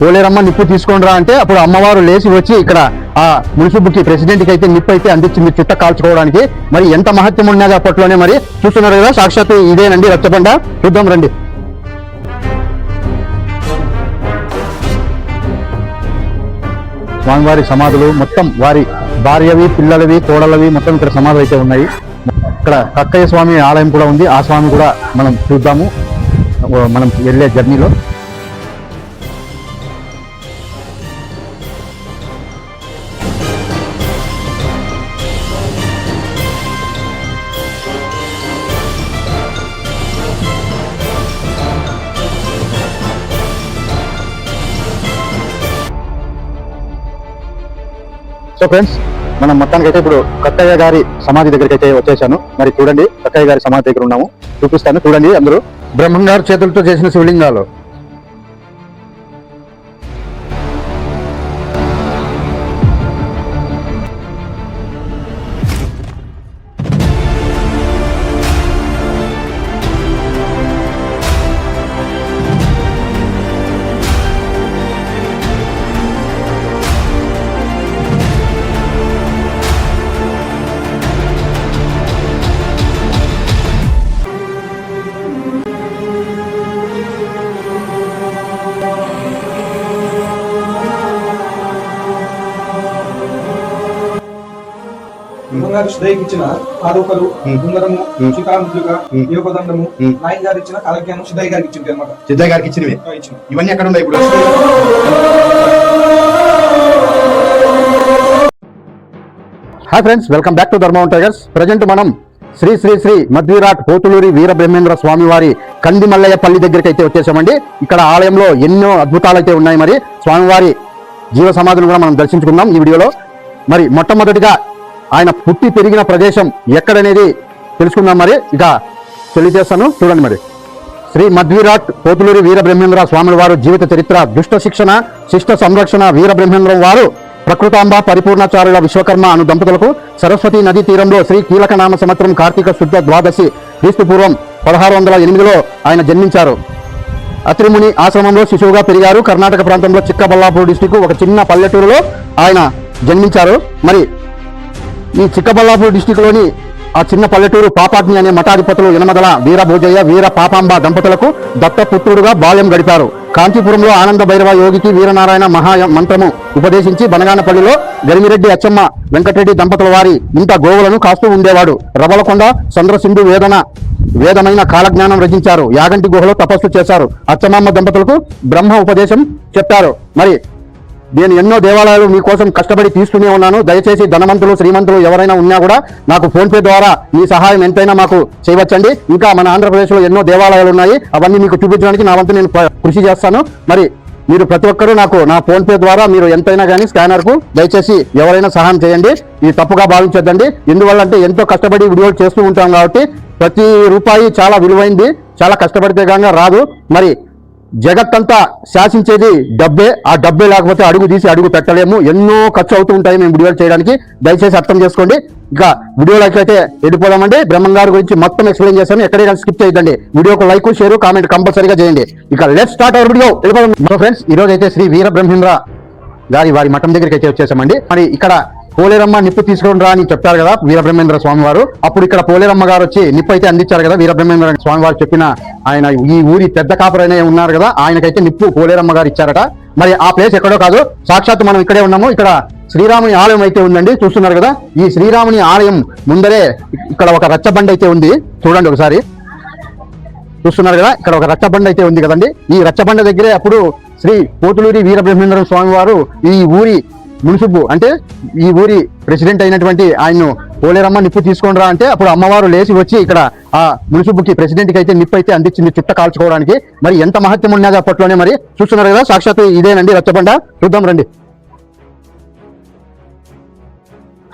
పోలేరమ్మ నిప్పు తీసుకొని రా అంటే అప్పుడు అమ్మవారు లేచి వచ్చి ఇక్కడ ఆ మున్సిపుకి ప్రెసిడెంట్కి అయితే నిప్పు అయితే అందించింది చుట్ట కాల్చుకోవడానికి. మరి ఎంత మహత్యం ఉన్నది అప్పట్లోనే. మరి చూస్తున్నారు కదా, సాక్షాత్తు ఇదేనండి రచ్చబండ. చూద్దాం రండి. స్వామివారి సమాధులు మొత్తం వారి భార్యవి, పిల్లలవి, కోడలవి మొత్తం ఇక్కడ సమాధులు అయితే ఉన్నాయి. ఇక్కడ కక్కయ్య స్వామి ఆలయం కూడా ఉంది. ఆ స్వామి కూడా మనం చూద్దాము మనం వెళ్ళే జర్నీలో. సో ఫ్రెండ్స్, మనం మొత్తానికి అయితే ఇప్పుడు కక్కయ్య గారి సమాధి దగ్గరికి అయితే వచ్చేసాను. మరి చూడండి, కక్కయ్య గారి సమాధి దగ్గర ఉన్నాము, చూపిస్తాను చూడండి. అందరూ బ్రహ్మంగారు చేతులతో చేసిన శివలింగాలు. సుధయ్యకి ఇచ్చిన ఆరోపలు, ఉంగరము, శ్రీకాముద్రిక, యోగదండము, నాయన్ గారు ఇచ్చిన కాలజ్ఞానం సుధయ్య గారికి ఇచ్చింది అనమాట. సిద్ధయ్య గారికి ఇచ్చినవి ఇవన్నీ ఎక్కడ ఉన్నాయి ఇప్పుడు? Hi friends, welcome back to Dharmavaram tigers. Present మనం శ్రీ శ్రీ శ్రీ మధ్విరాట్ పోతులూరి వీరబ్రహ్మేంద్ర స్వామి వారి కంది మల్లయ్యపల్లి దగ్గరికి అయితే వచ్చేసామండి. ఇక్కడ ఆలయంలో ఎన్నో అద్భుతాలు అయితే ఉన్నాయి. మరి స్వామివారి జీవ సమాధులు కూడా మనం దర్శించుకుందాం ఈ వీడియోలో. మరి మొట్టమొదటిగా ఆయన పుట్టి పెరిగిన ప్రదేశం ఎక్కడనేది తెలుసుకుందాం. మరి ఇక తెలియజేస్తాను చూడండి. మరి శ్రీ మధ్విరాట్ పోతులూరి వీరబ్రహ్మేంద్ర స్వాముల వారు జీవిత చరిత్ర. దుష్ట శిక్షణ, శిష్ట సంరక్షణ. వీరబ్రహ్మేంద్రం వారు ప్రకృతాంబ పరిపూర్ణాచార్యుల విశ్వకర్మ అను దంపతులకు సరస్వతి నదీ తీరంలో శ్రీ కీలక నామ సంవత్సరం కార్తీక శుద్ధ ద్వాదశి క్రీస్తుపూర్వం 1608లో ఆయన జన్మించారు. అత్రిముని ఆశ్రమంలో శిశువుగా పెరిగారు. కర్ణాటక ప్రాంతంలో చిక్కబల్లాపూర్ డిస్టిక్ ఒక చిన్న పల్లెటూరులో ఆయన జన్మించారు. మరి ఈ చిక్కబల్లాపూర్ డిస్టిక్ లోని ఆ చిన్న పల్లెటూరు పాపాగ్ని అనే మఠాధిపతులు యనమదల వీరభోజయ్య, వీర పాపాంబ దంపతులకు దత్తపుత్రుడుగా బాల్యం గడిపారు. కాంచీపురంలో ఆనంద భైరవ యోగికి వీరనారాయణ మహా మంత్రము ఉపదేశించి బనగానపల్లిలో గరిమిరెడ్డి అచ్చమ్మ వెంకటరెడ్డి దంపతుల వారి ఇంట గోవులను కాస్తూ ఉండేవాడు. రబలకొండ చంద్రసింధు వేదమైన కాలజ్ఞానం రచించారు. యాగంటి గుహలో తపస్సు చేశారు. అచ్చమ్మ దంపతులకు బ్రహ్మ ఉపదేశం చెప్పారు. మరి నేను ఎన్నో దేవాలయాలు మీకోసం కష్టపడి తీస్తూనే ఉన్నాను. దయచేసి ధనవంతులు, శ్రీమంతులు ఎవరైనా ఉన్నా కూడా నాకు ఫోన్పే ద్వారా మీ సహాయం ఎంతైనా మాకు చేయవచ్చండి. ఇంకా మన ఆంధ్రప్రదేశ్లో ఎన్నో దేవాలయాలు ఉన్నాయి, అవన్నీ మీకు చూపించడానికి నా వంతు నేను కృషి చేస్తాను. మరి మీరు ప్రతి ఒక్కరూ నాకు నా ఫోన్పే ద్వారా మీరు ఎంతైనా కానీ స్కానర్కు దయచేసి ఎవరైనా సహాయం చేయండి. ఇది తప్పుగా భావించొద్దండి. ఎందువల్ల అంటే ఎంతో కష్టపడి వీడియోలు చేస్తూ ఉంటాం కాబట్టి ప్రతి రూపాయి చాలా విలువైంది. చాలా కష్టపడితే కానీ రాదు. మరి జగత్తంతా శాసించేది డబ్బే. ఆ డబ్బే లేకపోతే అడుగు తీసి అడుగు పెట్టలేము. ఎన్నో ఖర్చు అవుతూ ఉంటాయి మేము వీడియోలు చేయడానికి. దయచేసి అర్థం చేసుకోండి. ఇక వీడియోలోకి అయితే వెళ్ళిపోదామండి. బ్రహ్మంగారి గురించి మొత్తం ఎక్స్ప్లెయిన్ చేశాను. ఎక్కడైనా స్కిప్ చేయదండి. వీడియోకు లైక్, షేర్, కామెంట్ కంపల్సరీగా చేయండి. ఇక లెట్స్ స్టార్ట్ అవర్ వీడియో. వెళ్ళిపోదాం ఫ్రెండ్స్. ఈ రోజు అయితే శ్రీ వీరబ్రహ్మేంద్ర వారి మఠం దగ్గరికి అయితే వచ్చేసామండి. మరి ఇక్కడ పోలేరమ్మ నిప్పు తీసుకొని రా అని చెప్పారు కదా వీరబ్రహ్మేంద్ర స్వామి వారు. అప్పుడు ఇక్కడ పోలేరమ్మ గారు వచ్చి నిప్పు అయితే అందించారు కదా. వీరబ్రహ్మేంద్ర స్వామి వారు చెప్పిన ఆయన ఈ ఊరి పెద్ద కాపురైన ఉన్నారు కదా, ఆయనకైతే నిప్పు పోలేరమ్మ గారు ఇచ్చారట. మరి ఆ ప్లేస్ ఎక్కడో కాదు, సాక్షాత్ మనం ఇక్కడే ఉన్నాము. ఇక్కడ శ్రీరాముని ఆలయం అయితే ఉందండి, చూస్తున్నారు కదా. ఈ శ్రీరాముని ఆలయం ముందరే ఇక్కడ ఒక రచ్చబండ అయితే ఉంది. చూడండి ఒకసారి, చూస్తున్నారు కదా. ఇక్కడ ఒక రచ్చబండ అయితే ఉంది కదండి. ఈ రచ్చబండ దగ్గరే అప్పుడు శ్రీ పోతులూరి వీరబ్రహ్మేంద్ర స్వామి వారు ఈ ఊరి మున్సిపు అంటే ఈ ఊరి ప్రెసిడెంట్ అయినటువంటి ఆయన్ను పోలేరమ్మ నిప్పు తీసుకొని రా అంటే అప్పుడు అమ్మవారు లేచి వచ్చి ఇక్కడ ఆ మున్సిపుకి ప్రెసిడెంట్కి అయితే నిప్పు అయితే అందించింది చుట్ట కాల్చుకోవడానికి. మరి ఎంత మహత్యం ఉన్నది అప్పట్లోనే. మరి చూస్తున్నారు కదా, సాక్షాత్తు ఇదేనండి రచ్చబండ. చూద్దాం రండి.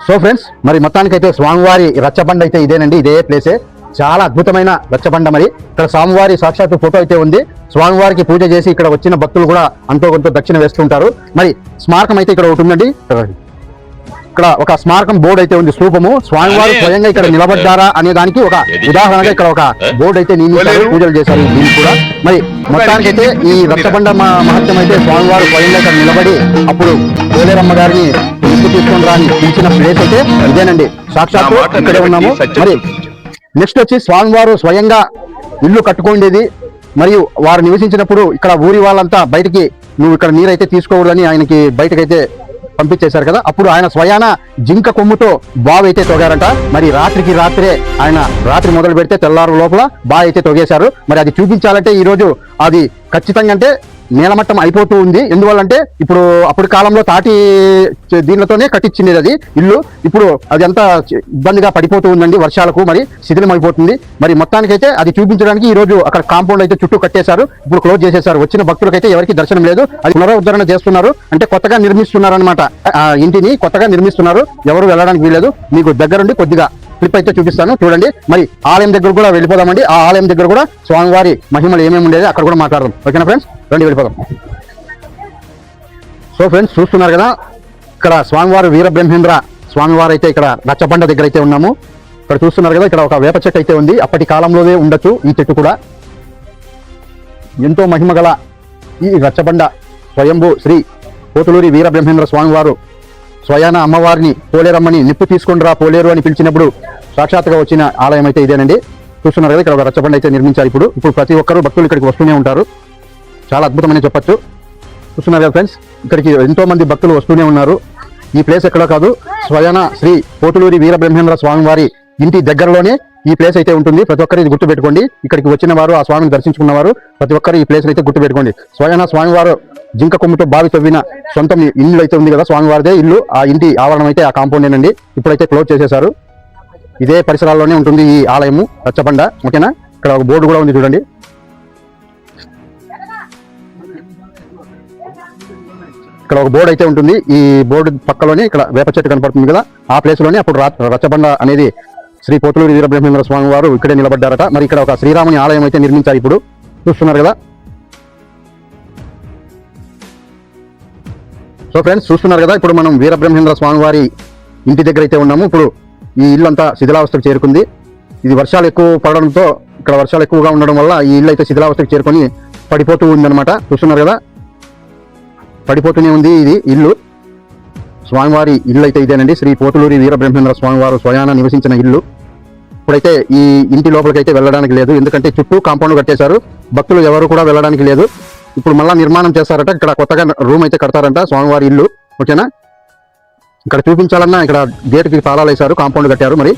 సో ఫ్రెండ్స్, మరి మొత్తానికైతే స్వామివారి రచ్చబండ అయితే ఇదేనండి, ఇదే ప్లేసే. చాలా అద్భుతమైన రచ్చబండ. మరి ఇక్కడ స్వామివారి సాక్షాత్తు ఫోటో అయితే ఉంది. స్వామివారికి పూజ చేసి ఇక్కడ వచ్చిన భక్తులు కూడా అంతో కొంత దక్షిణ వేస్తుంటారు. మరి స్మారకం అయితే ఇక్కడ ఒకటి ఉందండి. ఇక్కడ ఒక స్మారకం బోర్డు అయితే ఉంది, స్తూపము. స్వామివారు స్వయంగా ఇక్కడ నిలబడ్డారా అనే దానికి ఒక ఉదాహరణగా ఇక్కడ ఒక బోర్డు అయితే నియమించారు, పూజలు చేశారు దీనికి కూడా. మరి మొత్తానికైతే ఈ రచ్చబండ మహత్యం అయితే స్వామివారు స్వయంగా ఇక్కడ నిలబడి అప్పుడు పోలేరమ్మ గారిని నిప్పు తీసుకొని రాని పిలిచిన ప్లేస్ అయితే ఇదేనండి. సాక్షాత్తు ఇక్కడే ఉన్నాము. మరి నెక్స్ట్ వచ్చి స్వామివారు స్వయంగా ఇల్లు కట్టుకోండేది. మరియు వారు నివసించినప్పుడు ఇక్కడ ఊరి వాళ్ళంతా బయటికి నువ్వు ఇక్కడ నీరైతే తీసుకోకూడదని ఆయనకి బయటకైతే పంపించేశారు కదా. అప్పుడు ఆయన స్వయాన జింక కొమ్ముతో బావి అయితే తొగారంట. మరి రాత్రికి రాత్రే ఆయన రాత్రి మొదలు పెడితే తెల్లారు లోపల బావి అయితే తొగేశారు. మరి అది చూపించాలంటే ఈ రోజు అది ఖచ్చితంగా అంటే నేలమట్టం అయిపోతూ ఉంది. ఎందువల్లంటే ఇప్పుడు అప్పటి కాలంలో తాటి దీనితోనే కట్టించింది అది ఇల్లు. ఇప్పుడు అది అంతా ఇబ్బందిగా పడిపోతూ ఉందండి వర్షాలకు, మరి శిథిలం అయిపోతుంది. మరి మొత్తానికైతే అది చూపించడానికి ఈ రోజు అక్కడ కాంపౌండ్ అయితే చుట్టూ కట్టేశారు, ఇప్పుడు క్లోజ్ చేసేశారు. వచ్చిన భక్తులకైతే ఎవరికి దర్శనం లేదు. అది పునరుద్ధరణ చేస్తున్నారు, అంటే కొత్తగా నిర్మిస్తున్నారు అనమాట. ఆ ఇంటిని కొత్తగా నిర్మిస్తున్నారు, ఎవరు వెళ్ళడానికి వీలేదు. మీకు దగ్గరుండి కొద్దిగా క్లిప్ అయితే చూపిస్తాను చూడండి. మరి ఆలయం దగ్గర కూడా వెళ్ళిపోదామండి. ఆ ఆలయం దగ్గర కూడా స్వామివారి మహిమలు ఏమేమి ఉండేది అక్కడ కూడా మాట్లాడదాం. ఓకేనా ఫ్రెండ్స్, రండి వెళ్ళిపోదాం. సో ఫ్రెండ్స్ చూస్తున్నారు కదా, ఇక్కడ స్వామివారు వీరబ్రహ్మేంద్ర స్వామివారు అయితే ఇక్కడ రచ్చబండ దగ్గర అయితే ఉన్నాము. ఇక్కడ చూస్తున్నారు కదా, ఇక్కడ ఒక వేప చెట్టు అయితే ఉంది. అప్పటి కాలంలోనే ఉండొచ్చు ఈ చెట్టు కూడా. ఎంతో మహిమ గల ఈ రచ్చబండ స్వయంభూ శ్రీ పోతులూరి వీరబ్రహ్మేంద్ర స్వామివారు స్వయాన అమ్మవారిని పోలేరమ్మని నిప్పు తీసుకొని రా పోలేరు అని పిలిచినప్పుడు సాక్షాత్తుగా వచ్చిన ఆలయం అయితే ఇదేనండి. చూస్తున్నారు కదా, ఇక్కడ ఒక రచ్చబండ అయితే నిర్మించారు. ఇప్పుడు ప్రతి ఒక్కరూ భక్తులు ఇక్కడికి వస్తూనే ఉంటారు. చాలా అద్భుతమని చెప్పొచ్చు. చూస్తున్నారు కదా ఫ్రెండ్స్, ఇక్కడికి ఎంతో మంది భక్తులు వస్తూనే ఉన్నారు. ఈ ప్లేస్ ఎక్కడో కాదు, స్వయాన శ్రీ పోతులూరి వీరబ్రహ్మేంద్ర స్వామివారి ఇంటి దగ్గరలోనే ఈ ప్లేస్ అయితే ఉంటుంది. ప్రతి ఒక్కరు ఇది గుర్తుపెట్టుకోండి. ఇక్కడికి వచ్చిన వారు, ఆ స్వామిని దర్శించుకున్నవారు ప్రతి ఒక్కరు ఈ ప్లేస్ అయితే గుర్తుపెట్టుకోండి. స్వయాన స్వామివారు జింక కొమ్ముతో బావి తవ్విన సొంతం ఇల్లు అయితే ఉంది కదా, స్వామివారిదే ఇల్లు. ఆ ఇంటి ఆవరణం అయితే ఆ కాంపౌండేనండి. ఇప్పుడైతే క్లోజ్ చేసేశారు. ఇదే పరిసరాల్లోనే ఉంటుంది ఈ ఆలయము రచ్చబండ. ఓకేనా, ఇక్కడ ఒక బోర్డు కూడా ఉంది చూడండి. ఇక్కడ ఒక బోర్డు అయితే ఉంటుంది. ఈ బోర్డు పక్కలోనే ఇక్కడ వేప చెట్టు కనపడుతుంది కదా, ఆ ప్లేస్ లోనే అప్పుడు రచ్చబండ అనేది శ్రీ పోతులూరి వీరబ్రహ్మేంద్ర స్వామి వారు ఇక్కడే నిలబడ్డారట. మరి ఇక్కడ ఒక శ్రీరాముని ఆలయం అయితే నిర్మించారు. ఇప్పుడు చూస్తున్నారు కదా. సో ఫ్రెండ్స్ చూస్తున్నారు కదా, ఇప్పుడు మనం వీరబ్రహ్మేంద్ర స్వామి వారి ఇంటి దగ్గర అయితే ఉన్నాము. ఇప్పుడు ఈ ఇల్లు అంతా శిథిలావస్థకు చేరుకుంది. ఇది వర్షాలు ఎక్కువ పడడంతో, ఇక్కడ వర్షాలు ఎక్కువగా ఉండడం వల్ల ఈ ఇల్లు అయితే శిథిలావస్థకు చేరుకొని పడిపోతూ ఉందన్నమాట. చూస్తున్నారు కదా, పడిపోతూనే ఉంది ఇది ఇల్లు. స్వామివారి ఇల్లు అయితే ఇదేనండి, శ్రీ పోతులూరి వీరబ్రహ్మేంద్ర స్వామివారు స్వయాన నివసించిన ఇల్లు. ఇప్పుడైతే ఈ ఇంటి లోపలికైతే వెళ్ళడానికి లేదు, ఎందుకంటే చుట్టూ కాంపౌండ్ కట్టేశారు. భక్తులు ఎవరు కూడా వెళ్ళడానికి లేదు. ఇప్పుడు మళ్ళా నిర్మాణం చేస్తారట, ఇక్కడ కొత్తగా రూమ్ అయితే కడతారంట స్వామివారి ఇల్లు. ఓకేనా, ఇక్కడ చూపించాలన్నా ఇక్కడ గేటుకి తాళాలు వేశారు, కాంపౌండ్ కట్టారు. మరి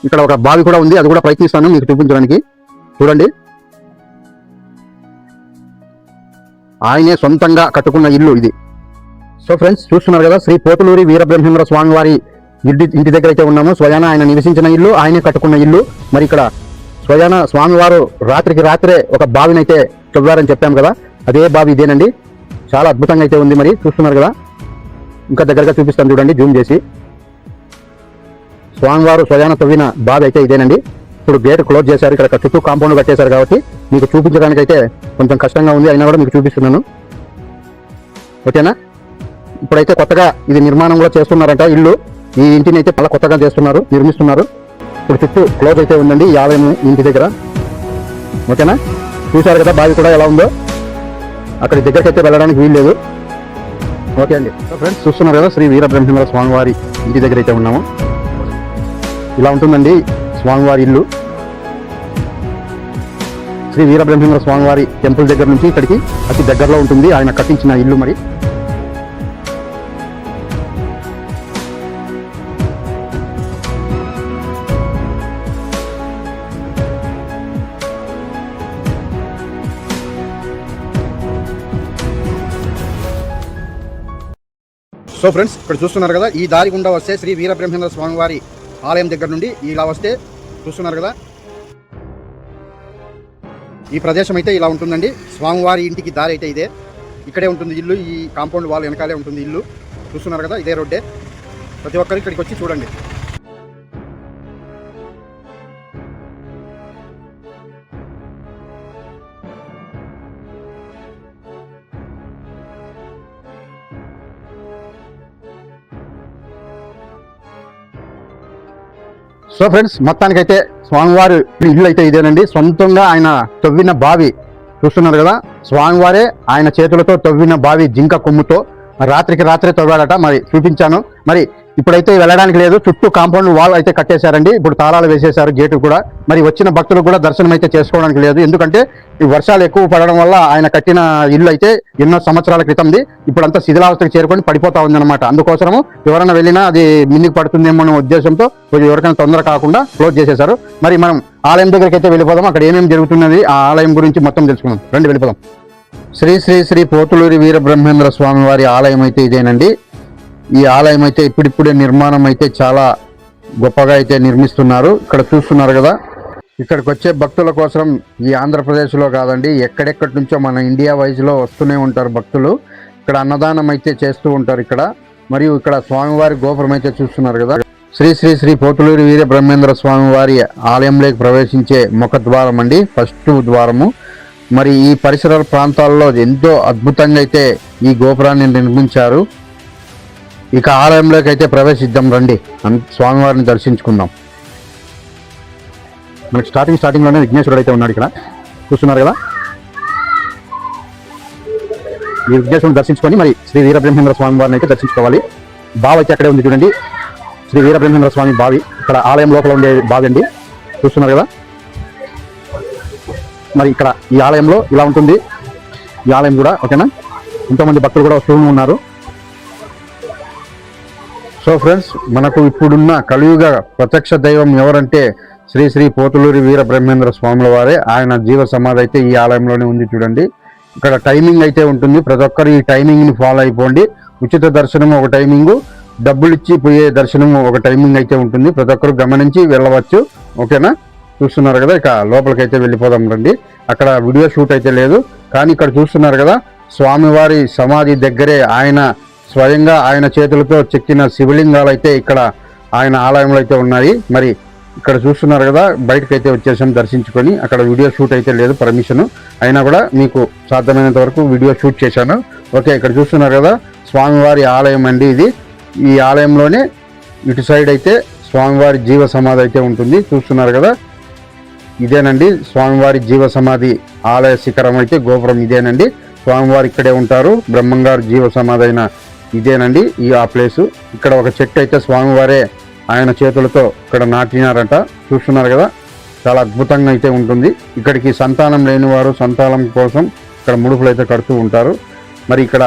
ఇక్కడ ఒక బావి కూడా ఉంది, అది కూడా ప్రయత్నిస్తాను మీకు చూపించడానికి. చూడండి, ఆయనే సొంతంగా కట్టుకున్న ఇల్లు ఇది. సో ఫ్రెండ్స్ చూస్తున్నారు కదా, శ్రీ పోతులూరి వీరబ్రహ్మేంద్ర స్వామి వారి ఇంటి దగ్గర అయితే ఉన్నాము. స్వయాన ఆయన నివసించిన ఇల్లు, ఆయనే కట్టుకున్న ఇల్లు. మరి ఇక్కడ స్వయాన స్వామివారు రాత్రికి రాత్రే ఒక బావిని అయితే తవ్వారని చెప్పాము కదా, అదే బావి ఇదేనండి. చాలా అద్భుతంగా అయితే ఉంది. మరి చూస్తున్నారు కదా, ఇంకా దగ్గరగా చూపిస్తాను చూడండి జూమ్ చేసి. స్వామివారు స్వయాన తవ్విన బావి అయితే ఇదేనండి. ఇప్పుడు గేట్ క్లోజ్ చేశారు, ఇక్కడ చుట్టూ కాంపౌండ్ కట్టేశారు కాబట్టి మీకు చూపించడానికి అయితే కొంచెం కష్టంగా ఉంది, అయినా కూడా మీకు చూపిస్తున్నాను. ఓకేనా, ఇప్పుడైతే కొత్తగా ఇది నిర్మాణం కూడా చేస్తున్నారంట ఇల్లు. ఈ ఇంటిని అయితే చాలా కొత్తగా చేస్తున్నారు, నిర్మిస్తున్నారు. ఇప్పుడు చుట్టూ క్లోజ్ అయితే ఉందండి ఈ ఆలయం ఇంటి దగ్గర. ఓకేనా, చూశారు కదా బావి కూడా ఎలా ఉందో. అక్కడి దగ్గరికి అయితే వెళ్ళడానికి వీలు లేదు. ఓకే అండి ఫ్రెండ్స్, చూస్తున్నారు కదా, శ్రీ వీరబ్రహ్మేంద్ర స్వామివారి ఇంటి దగ్గర అయితే ఉన్నాము. ఇలా ఉంటుందండి స్వామివారి ఇల్లు. శ్రీ వీరబ్రహ్మేంద్ర స్వామివారి టెంపుల్ దగ్గర నుంచి ఇక్కడికి అతి దగ్గరలో ఉంటుంది ఆయన కట్టించిన ఇల్లు. మరి సో ఫ్రెండ్స్, ఇక్కడ చూస్తున్నారు కదా, ఈ దారి గుండా వస్తే శ్రీ వీరబ్రహ్మేంద్ర స్వామివారి ఆలయం దగ్గర నుండి ఇలా వస్తే చూస్తున్నారు కదా, ఈ ప్రదేశం అయితే ఇలా ఉంటుందండి. స్వామివారి ఇంటికి దారి అయితే ఇదే, ఇక్కడే ఉంటుంది ఇల్లు. ఈ కాంపౌండ్ వాల్ వెనకాలే ఉంటుంది ఇల్లు. చూస్తున్నారు కదా, ఇదే రోడ్డే. ప్రతి ఒక్కరు ఇక్కడికి వచ్చి చూడండి. సో ఫ్రెండ్స్, మొత్తానికైతే స్వామివారి ఇల్లు అయితే ఇదేనండి. సొంతంగా ఆయన తవ్విన బావి చూస్తున్నారు కదా, స్వామివారే ఆయన చేతులతో తవ్విన బావి జింక కొమ్ముతో రాత్రికి రాత్రే తవ్వాడట. మరి చూపించాను. మరి ఇప్పుడైతే వెళ్ళడానికి లేదు, చుట్టూ కాంపౌండ్ వాల్ అయితే కట్టేశారండి. ఇప్పుడు తాళాలు వేసేశారు, గేటు కూడా. మరి వచ్చిన భక్తులు కూడా దర్శనం అయితే చేసుకోవడానికి లేదు, ఎందుకంటే ఈ వర్షాలు ఎక్కువ పడడం వల్ల ఆయన కట్టిన ఇల్లు అయితే ఎన్నో సంవత్సరాల క్రితంది. ఇప్పుడంతా శిథిలావస్థకు చేరుకొని పడిపోతా ఉందన్నమాట. అందుకోసము ఎవరైనా వెళ్ళినా అది మిన్నికి పడుతుందేమో అనే ఉద్దేశంతో ఎవరికైనా తొందర కాకుండా క్లోజ్ చేసేశారు. మరి మనం ఆలయం దగ్గరికి అయితే వెళ్ళిపోదాం. అక్కడ ఏమేమి జరుగుతున్నది, ఆ ఆలయం గురించి మొత్తం తెలుసుకుందాం. రండి వెళ్ళిపోదాం. శ్రీ శ్రీ శ్రీ పోతులూరి వీరబ్రహ్మేంద్ర స్వామి వారి ఆలయం అయితే ఇదేనండి. ఈ ఆలయం అయితే ఇప్పుడిప్పుడే నిర్మాణం అయితే చాలా గొప్పగా అయితే నిర్మిస్తున్నారు. ఇక్కడ చూస్తున్నారు కదా, ఇక్కడికి వచ్చే భక్తుల కోసం ఈ ఆంధ్రప్రదేశ్లో కాదండి, ఎక్కడెక్కడి నుంచో మన ఇండియా వైజ్లో వస్తూనే ఉంటారు భక్తులు. ఇక్కడ అన్నదానం అయితే చేస్తూ ఉంటారు ఇక్కడ. మరియు ఇక్కడ స్వామివారి గోపురం అయితే చూస్తున్నారు కదా, శ్రీ శ్రీ శ్రీ పోతులూరి వీరబ్రహ్మేంద్ర స్వామి వారి ఆలయంలోకి ప్రవేశించే ముఖద్వారం అండి, ఫస్ట్ ద్వారము. మరి ఈ పరిసర ప్రాంతాల్లో ఎంతో అద్భుతంగా అయితే ఈ గోపురాన్ని నిర్మించారు. ఇక ఆలయంలోకి అయితే ప్రవేశిద్దాం రండి, స్వామివారిని దర్శించుకుందాం. మనకి స్టార్టింగ్లోనే విఘ్నేశ్వరుడు అయితే ఉన్నాడు ఇక్కడ, చూస్తున్నారు కదా. ఈ విఘ్నేశ్వరుని దర్శించుకొని మరి శ్రీ వీరబ్రహ్మేంద్ర స్వామి వారిని అయితే దర్శించుకోవాలి. బావి అయితే అక్కడే ఉంది చూడండి, శ్రీ వీరబ్రహ్మేంద్ర స్వామి బావి. ఇక్కడ ఆలయం లోపల ఉండే బావి అండి, చూస్తున్నారు కదా. మరి ఇక్కడ ఈ ఆలయంలో ఇలా ఉంటుంది ఈ ఆలయం కూడా, ఓకేనా. ఎంతోమంది భక్తులు కూడా వస్తూ ఉన్నారు. సో ఫ్రెండ్స్, మనకు ఇప్పుడున్న కలియుగ ప్రత్యక్ష దైవం ఎవరంటే శ్రీ శ్రీ పోతులూరి వీరబ్రహ్మేంద్ర స్వాముల వారే. ఆయన జీవ సమాధి అయితే ఈ ఆలయంలోనే ఉంది చూడండి. ఇక్కడ టైమింగ్ అయితే ఉంటుంది, ప్రతి ఒక్కరు ఈ టైమింగ్ని ఫాలో అయిపోండి. ఉచిత దర్శనం ఒక టైమింగు, డబ్బులు ఇచ్చి పోయే దర్శనం ఒక టైమింగ్ అయితే ఉంటుంది. ప్రతి ఒక్కరు గమనించి వెళ్ళవచ్చు, ఓకేనా. చూస్తున్నారు కదా, ఇక లోపలికి అయితే వెళ్ళిపోదాం రండి. అక్కడ వీడియో షూట్ అయితే లేదు, కానీ ఇక్కడ చూస్తున్నారు కదా, స్వామివారి సమాధి దగ్గరే ఆయన స్వయంగా ఆయన చేతులతో చెక్కిన శివలింగాలు అయితే ఇక్కడ ఆయన ఆలయంలో అయితే ఉన్నాయి. మరి ఇక్కడ చూస్తున్నారు కదా, బయటకు అయితే వచ్చేసాం దర్శించుకొని. అక్కడ వీడియో షూట్ అయితే లేదు, పర్మిషన్ అయినా కూడా మీకు సాధ్యమైనంత వరకు వీడియో షూట్ చేశాను, ఓకే. ఇక్కడ చూస్తున్నారు కదా, స్వామివారి ఆలయం అండి ఇది. ఈ ఆలయంలోనే ఇటు సైడ్ అయితే స్వామివారి జీవ సమాధి అయితే ఉంటుంది, చూస్తున్నారు కదా. ఇదేనండి స్వామివారి జీవ సమాధి ఆలయ శిఖరం అయితే, గోపురం ఇదేనండి. స్వామివారు ఇక్కడే ఉంటారు, బ్రహ్మంగారు జీవ సమాధి అయిన ఇదేనండి ఆ ప్లేసు. ఇక్కడ ఒక చెట్టు అయితే స్వామివారే ఆయన చేతులతో ఇక్కడ నాటినారంట, చూస్తున్నారు కదా. చాలా అద్భుతంగా అయితే ఉంటుంది. ఇక్కడికి సంతానం లేని వారు సంతానం కోసం ఇక్కడ ముడుపులు అయితే కడుతూ ఉంటారు. మరి ఇక్కడ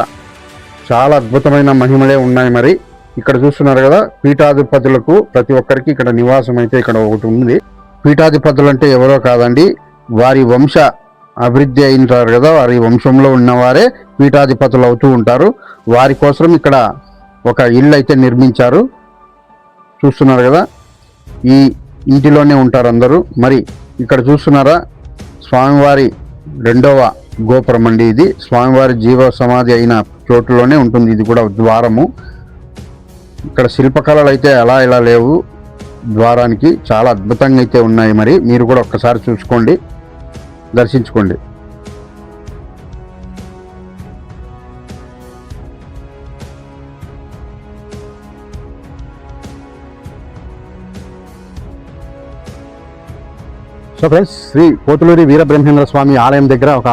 చాలా అద్భుతమైన మహిమలే ఉన్నాయి. మరి ఇక్కడ చూస్తున్నారు కదా, పీఠాధిపతులకు ప్రతి ఒక్కరికి ఇక్కడ నివాసం అయితే ఇక్కడ ఒకటి ఉంది. పీఠాధిపతులు అంటే ఎవరో కాదండి, వారి వంశ అభివృద్ధి అయినారు కదా, వారి వంశంలో ఉన్నవారే పీఠాధిపతులు అవుతూ ఉంటారు. వారి కోసం ఇక్కడ ఒక ఇల్లు అయితే నిర్మించారు, చూస్తున్నారు కదా. ఈ ఇంటిలోనే ఉంటారు అందరూ. మరి ఇక్కడ చూస్తున్నారా, స్వామివారి రెండవ గోపురం అండి ఇది. స్వామివారి జీవ సమాధి అయిన చోటులోనే ఉంటుంది ఇది కూడా ద్వారము. ఇక్కడ శిల్పకళలు అయితే అలా ఇలా లేవు, ద్వారానికి చాలా అద్భుతంగా అయితే ఉన్నాయి. మరి మీరు కూడా ఒక్కసారి చూసుకోండి, దర్శించుకోండి. సో ఫ్రెండ్స్, శ్రీ పోతులూరి వీరబ్రహ్మేంద్ర స్వామి ఆలయం దగ్గర ఒక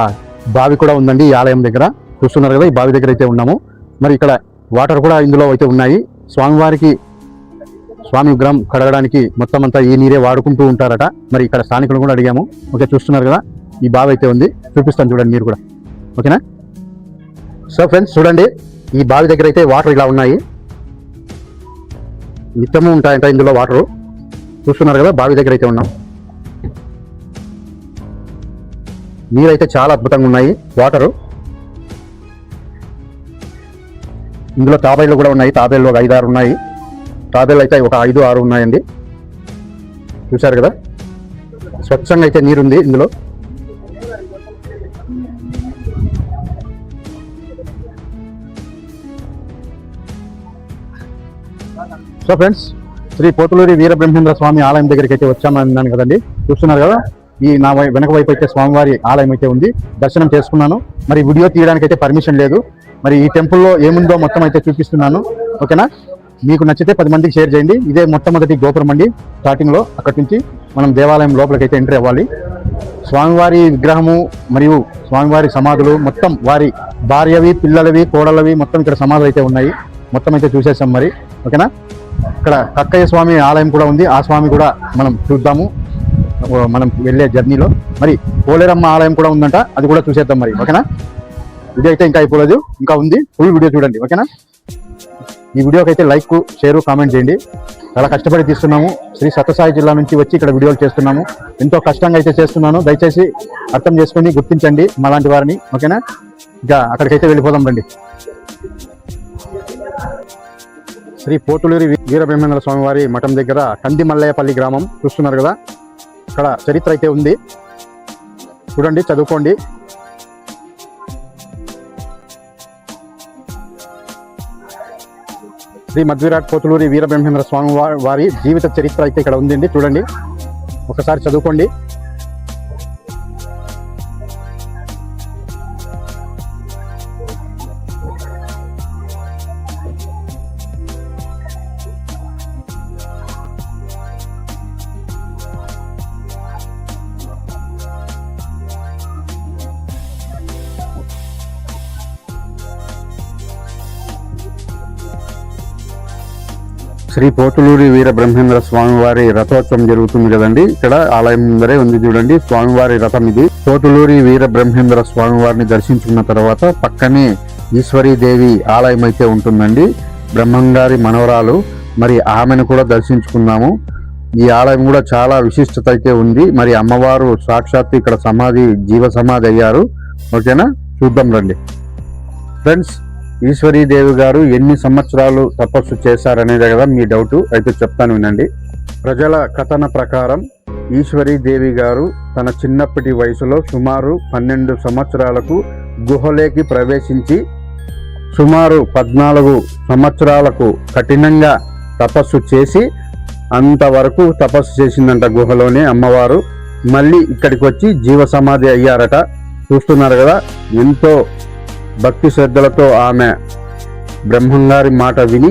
బావి కూడా ఉందండి. ఈ ఆలయం దగ్గర చూస్తున్నారు కదా, ఈ బావి దగ్గర అయితే ఉన్నాము. మరి ఇక్కడ వాటర్ కూడా ఇందులో అయితే ఉన్నాయి. స్వామివారికి స్వామి విగ్రహం కడగడానికి మొత్తం అంతా ఈ నీరే వాడుకుంటూ ఉంటారట. మరి ఇక్కడ స్థానికులు కూడా అడిగాము, ఓకే. చూస్తున్నారు కదా, ఈ బావి అయితే ఉంది, చూపిస్తాను చూడండి మీరు కూడా, ఓకేనా. సో ఫ్రెండ్స్ చూడండి, ఈ బావి దగ్గర అయితే వాటర్ ఇలా ఉన్నాయి, నిత్యము ఉంటాయంట ఇందులో వాటరు. చూస్తున్నారు కదా, బావి దగ్గర అయితే ఉన్నాం. నీరైతే చాలా అద్భుతంగా ఉన్నాయి, వాటరు. ఇందులో తాబేళ్ళు కూడా ఉన్నాయి, తాబేళ్ళు ఒక 5-6 ఉన్నాయి. తాబేళ్ళు అయితే ఒక 5-6 ఉన్నాయండి, చూశారు కదా. స్వచ్ఛంగా అయితే నీరుంది ఇందులో. సో ఫ్రెండ్స్, శ్రీ పోతులూరి వీరబ్రహ్మేంద్ర స్వామి ఆలయం దగ్గరికి అయితే వచ్చామన్నాను కదండి, చూస్తున్నారు కదా. ఈ నా వెనక వైపు అయితే స్వామివారి ఆలయం అయితే ఉంది, దర్శనం చేసుకున్నాను. మరి వీడియో తీయడానికి అయితే పర్మిషన్ లేదు. మరి ఈ టెంపుల్లో ఏముందో మొత్తం అయితే చూపిస్తున్నాను, ఓకేనా. మీకు నచ్చితే 10 మందికి షేర్ చేయండి. ఇదే మొట్టమొదటి గోపురం అండి. స్టార్టింగ్ లో అక్కడి నుంచి మనం దేవాలయం లోపలికి అయితే ఎంట్రీ అవ్వాలి. స్వామివారి విగ్రహము మరియు స్వామివారి సమాధులు మొత్తం వారి భార్యవి, పిల్లలవి, కోడలవి మొత్తం ఇక్కడ సమాధులు అయితే ఉన్నాయి. మొత్తం అయితే చూసేసాం మరి. ఓకేనా. ఇక్కడ కక్కయ్య స్వామి ఆలయం కూడా ఉంది. ఆ స్వామి కూడా మనం చూద్దాము మనం వెళ్ళే జర్నీలో. మరి పోలేరమ్మ ఆలయం కూడా ఉందంట, అది కూడా చూసేద్దాం మరి. ఓకేనా. వీడియో అయితే ఇంకా అయిపోలేదు, ఇంకా ఉంది. ఫుల్ వీడియో చూడండి. ఓకేనా. ఈ వీడియోకి అయితే లైక్, షేర్, కామెంట్ చేయండి. చాలా కష్టపడి తీస్తున్నాము. శ్రీ సత్యసాయి జిల్లా నుంచి వచ్చి ఇక్కడ వీడియోలు చేస్తున్నాము. ఎంతో కష్టంగా అయితే చేస్తున్నాను. దయచేసి అర్థం చేసుకొని గుర్తించండి మాలాంటి వారిని. ఓకేనా. ఇంకా అక్కడికైతే వెళ్ళిపోదాం రండి. శ్రీ పోతులూరి వీరబ్రహ్మేంద్ర స్వామి వారి మఠం దగ్గర కందిమల్లయ్యపల్లి గ్రామం చూస్తున్నారు కదా. ఇక్కడ చరిత్ర అయితే ఉంది, చూడండి, చదువుకోండి. శ్రీ మధ్విరాట్ పోతులూరి వీరబ్రహ్మేంద్ర స్వామి వారి జీవిత చరిత్ర అయితే ఇక్కడ ఉందండి, చూడండి, ఒకసారి చదువుకోండి. శ్రీ పోతులూరి వీరబ్రహ్మేంద్ర స్వామివారి రథోత్సవం జరుగుతుంది కదండి. ఇక్కడ ఆలయం ముందరే ఉంది, చూడండి, స్వామివారి రథం ఇది. పోతులూరి వీరబ్రహ్మేంద్ర స్వామివారిని దర్శించుకున్న తర్వాత పక్కనే ఈశ్వరీదేవి ఆలయం అయితే ఉంటుందండి, బ్రహ్మంగారి మనవరాలు. మరి ఆమెను కూడా దర్శించుకున్నాము. ఈ ఆలయం కూడా చాలా విశిష్టత అయితే ఉంది. మరి అమ్మవారు సాక్షాత్తు ఇక్కడ జీవ సమాధి అయ్యారు. ఓకేనా, చూద్దాం రండి ఫ్రెండ్స్. ఈశ్వరీదేవి గారు ఎన్ని సంవత్సరాలు తపస్సు చేశారనేదే కదా మీ డౌట్, అయితే చెప్తాను వినండి. ప్రజల కథన ప్రకారం ఈశ్వరీదేవి గారు తన చిన్నప్పటి వయసులో సుమారు 12 సంవత్సరాలకు గుహలోకి ప్రవేశించి సుమారు 14 సంవత్సరాలకు కఠినంగా తపస్సు చేసి అంతవరకు తపస్సు చేసిందంట గుహలోనే అమ్మవారు. మళ్ళీ ఇక్కడికి వచ్చి జీవ సమాధి అయ్యారట. చూస్తున్నారు కదా, ఎంతో భక్తి శ్రద్ధలతో ఆమె బ్రహ్మంగారి మాట విని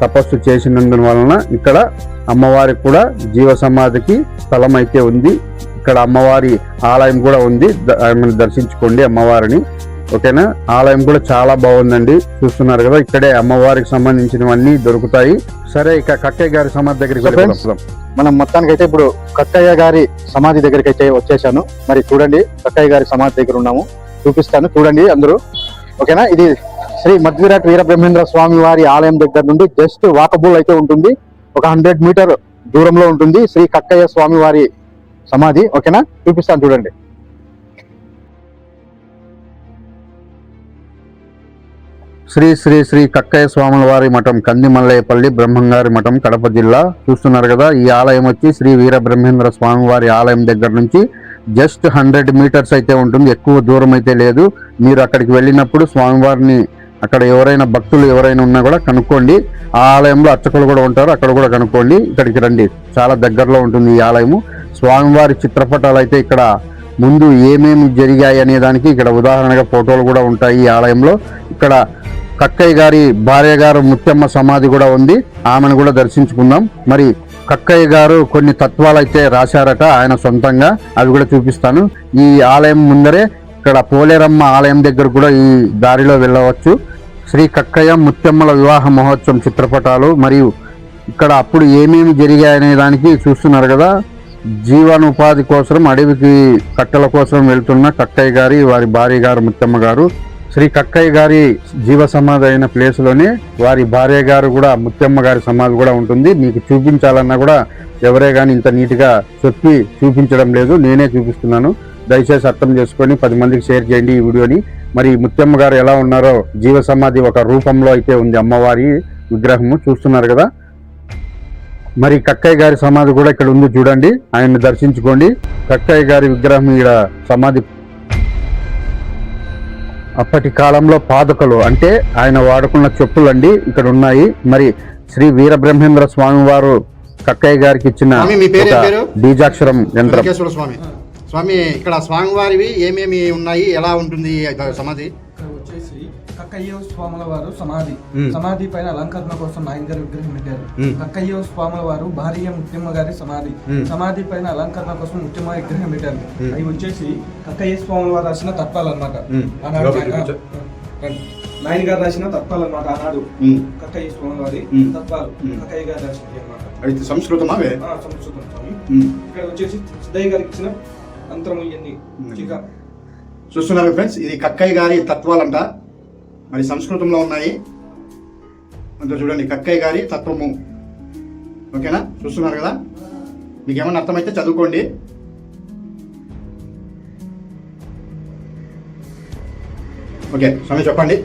తపస్సు చేసినందువలన ఇక్కడ అమ్మవారికి కూడా జీవ సమాధికి స్థలం అయితే ఉంది. ఇక్కడ అమ్మవారి ఆలయం కూడా ఉంది, ఆమెను దర్శించుకోండి అమ్మవారిని. ఓకేనా. ఆలయం కూడా చాలా బాగుందండి, చూస్తున్నారు కదా. ఇక్కడే అమ్మవారికి సంబంధించినవన్నీ దొరుకుతాయి. సరే, ఇక కక్కయ్య గారి సమాధి దగ్గరికి వెళ్ళిపోదాం. మనం మొత్తానికి అయితే ఇప్పుడు కక్కయ్య గారి సమాధి దగ్గరికి అయితే వచ్చేసాను. మరి చూడండి, కక్కయ్య గారి సమాధి దగ్గర ఉన్నాము, చూపిస్తాను, చూడండి అందరూ. ఓకేనా. ఇది శ్రీ మధ్విరాట్ వీరబ్రహ్మేంద్ర స్వామి వారి ఆలయం దగ్గర నుండి జస్ట్ వాకబుల్ అయితే ఉంటుంది, ఒక 100 మీటర్ దూరంలో ఉంటుంది శ్రీ కక్కయ్య స్వామి వారి సమాధి. ఓకేనా, చూపిస్తాను చూడండి. శ్రీ శ్రీ శ్రీ కక్కయ్య స్వాముల వారి మఠం, కందిమల్లయ్యపల్లి, బ్రహ్మంగారి మఠం, కడప జిల్లా. చూస్తున్నారు కదా. ఈ ఆలయం వచ్చి శ్రీ వీరబ్రహ్మేంద్ర స్వామి వారి ఆలయం దగ్గర నుంచి జస్ట్ 100 మీటర్స్ అయితే ఉంటుంది, ఎక్కువ దూరం అయితే లేదు. మీరు అక్కడికి వెళ్ళినప్పుడు స్వామివారిని అక్కడ ఎవరైనా భక్తులు ఎవరైనా ఉన్నా కూడా కనుక్కోండి. ఆ ఆలయంలో అర్చకులు కూడా ఉంటారు, అక్కడ కూడా కనుక్కోండి. ఇక్కడికి రండి, చాలా దగ్గరలో ఉంటుంది ఈ ఆలయము. స్వామివారి చిత్రపటాలు అయితే ఇక్కడ ముందు ఏమేమి జరిగాయి అనే దానికి ఇక్కడ ఉదాహరణగా ఫోటోలు కూడా ఉంటాయి ఈ ఆలయంలో. ఇక్కడ కక్కయ్య గారి భార్య గారు ముత్యమ్మ సమాధి కూడా ఉంది, ఆమెను కూడా దర్శించుకుందాం. మరి కక్కయ్య గారు కొన్ని తత్వాలు అయితే రాశారట ఆయన సొంతంగా, అవి కూడా చూపిస్తాను. ఈ ఆలయం ముందరే ఇక్కడ పోలేరమ్మ ఆలయం దగ్గర కూడా ఈ దారిలో వెళ్ళవచ్చు. శ్రీ కక్కయ్య ముత్యమ్మల వివాహ మహోత్సవం చిత్రపటాలు, మరియు ఇక్కడ అప్పుడు ఏమేమి జరిగాయనే దానికి చూస్తున్నారు కదా. జీవనోపాధి కోసం అడవికి కట్టెల కోసం వెళ్తున్న కక్కయ్య గారి వారి భార్య గారు ముత్తమ్మ గారు. శ్రీ కక్కయ్య గారి జీవ సమాధి అయిన ప్లేస్లోనే వారి భార్య గారు కూడా ముత్తమ్మ గారి సమాధి కూడా ఉంటుంది. మీకు చూపించాలన్నా కూడా ఎవరే కానీ ఇంత నీట్గా చెప్పి చూపించడం లేదు, నేనే చూపిస్తున్నాను. దయచేసి అర్థం చేసుకొని 10 మందికి షేర్ చేయండి ఈ వీడియోని. మరి ముత్తమ్మ గారు ఎలా ఉన్నారో జీవ సమాధి ఒక రూపంలో అయితే ఉంది అమ్మవారి విగ్రహము, చూస్తున్నారు కదా. మరి కక్కయ్య గారి సమాధి కూడా ఇక్కడ ఉంది, చూడండి, ఆయన్ని దర్శించుకోండి. కక్కయ్య గారి విగ్రహం ఇక్కడ సమాధి. అప్పటి కాలంలో పాదుకలు అంటే ఆయన వాడుకున్న చెప్పులు అండి ఇక్కడ ఉన్నాయి. మరి శ్రీ వీరబ్రహ్మేంద్ర స్వామి వారు కక్కయ్య గారికి ఇచ్చిన బీజాక్షరం యంత్రం. స్వామి ఇక్కడ స్వామివారివి ఏమేమి ఉన్నాయి, ఎలా ఉంటుంది సమాధి? ఇక్కడ వచ్చేసి కక్కయ్య స్వాముల వారు సమాధి మ్మ్. సమాధి పైన అలంకరణ కోసం నాయన గారి విగ్రహం పెట్టారు. మ్మ్. కక్కయ్య స్వాముల వారు భార్య ముత్యమ్మ గారి సమాధి మ్మ్. సమాధి పైన అలంకరణ కోసం ముత్యమ్మ విగ్రహం పెట్టారు. మ్మ్. అవి వచ్చేసి కక్కయ్య స్వాముల వారు రాసిన తత్వాలన్నమాట. మ్మ్. ఆనాడు లోపలికి కూర్చో. నాయన గారు రాసిన తత్వాలన్నమాట. ఆనాడు మ్మ్. కక్కయ్య స్వాముల వారి మ్మ్. తత్వాలు మ్మ్. కక్కయ్య గారు రాసినవి అన్నమాట. అయితే సంస్కృతం అవే సంస్కృతం స్వామి. మ్మ్. ఇక్కడ వచ్చేసి సిద్ధయ్య గారికి ఇచ్చిన మంత్రము ఇవన్నీ చిక చూస్తున్నారు ఫ్రెండ్స్, ఇది కక్కయ్య గారి తత్వాలంట, మరి సంస్కృతంలో ఉన్నాయి. అంతా చూడండి, కక్కయ్య గారి తత్వము. ఓకేనా, చూస్తున్నారు కదా, మీకు ఏమన్నా అర్థమైతే చదువుకోండి. ఓకే స్వామి చెప్పండి.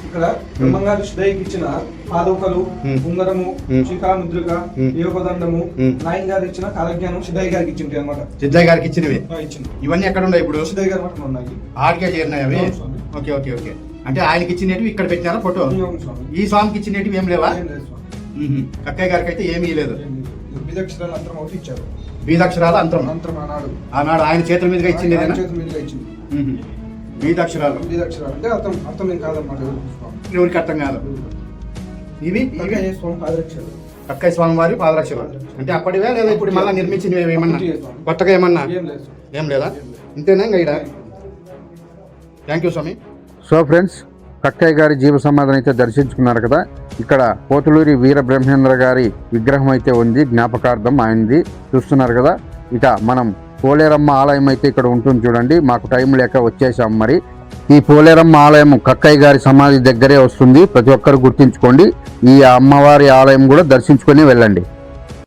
ఇక్కడ బ్రహ్మంగారు సిద్ధయ్యకి ఇచ్చిన పాదోకలు, మ్మ్. ఉంగరము, మ్మ్. శిఖాముద్రిక, మ్మ్. యోగదండము, మ్మ్. నాయన గారు ఇచ్చిన కాలజ్ఞానం సిద్ధయ్య గారికి ఇచ్చింది అనమాట. సిద్ధయ్య గారికి ఇచ్చినవి ఇచ్చింది ఇవన్నీ ఎక్కడ ఉన్నాయి ఇప్పుడు? సిద్ధయ్య గారి మఠంలో ఉన్నాయి. ఆడికే చేరినాయి అవి. అవును స్వామి. ఓకే ఓకే ఓకే, అంటే ఆయనకి ఇచ్చినవి ఇక్కడ పెట్టినారా ఫోటో? అవును స్వామి. ఈ స్వామికి ఇచ్చినవి ఏం లేవా? ఏం లేదు స్వామి. మ్మ్. కక్కయ్య గారికి అయితే ఏమీ లేదు. ఏం లేదు. ఇది బీజాక్షరాల అంతరం ఒకటి ఇచ్చారు. బీజాక్షరాల అంతరం అంతరం ఆనాడు ఆనాడు ఆయన చేతుల మీదుగా ఆయన ఇచ్చిందేనా? చేతి మీదుగా ఇచ్చింది. బీజాక్షరాలు బీజాక్షరాలు అంటే అర్థం అర్థం ఏం కాదన్నమాట. ఎవరికి స్వామి. ఎవరికి అర్థం కాదు. ఇవి కక్కయ్య స్వామి పాదరక్షలు. కక్కయ్య స్వామి వారి పాదరక్షలు అంటే అప్పటివే లేదా ఇప్పుడు మళ్ళీ నిర్మించినవి ఏమన్నా కొత్తగా ఏమన్నా ఏం లేదు స్వామి. ఏం లేదా? ఇంతేనా ఇంకా ఇక్కడ? Thank you Swami. So friends, Kakkayya గారి జీవ సమాధిని అయితే దర్శించుకున్నారు కదా. ఇక్కడ పోతులూరి వీర బ్రహ్మేంద్ర గారి విగ్రహం అయితే ఉంది, జ్ఞాపకార్థం ఆయనది. చూస్తున్నారు కదా. ఇక మనం పోలేరమ్మ ఆలయం అయితే ఇక్కడ ఉంటుంది చూడండి. మాకు టైం లేక వచ్చేసాం. మరి ఈ పోలేరమ్మ ఆలయం కక్కయ్య గారి సమాధి దగ్గరే వస్తుంది. ప్రతి ఒక్కరు గుర్తించుకోండి. ఈ అమ్మవారి ఆలయం కూడా దర్శించుకొని వెళ్ళండి.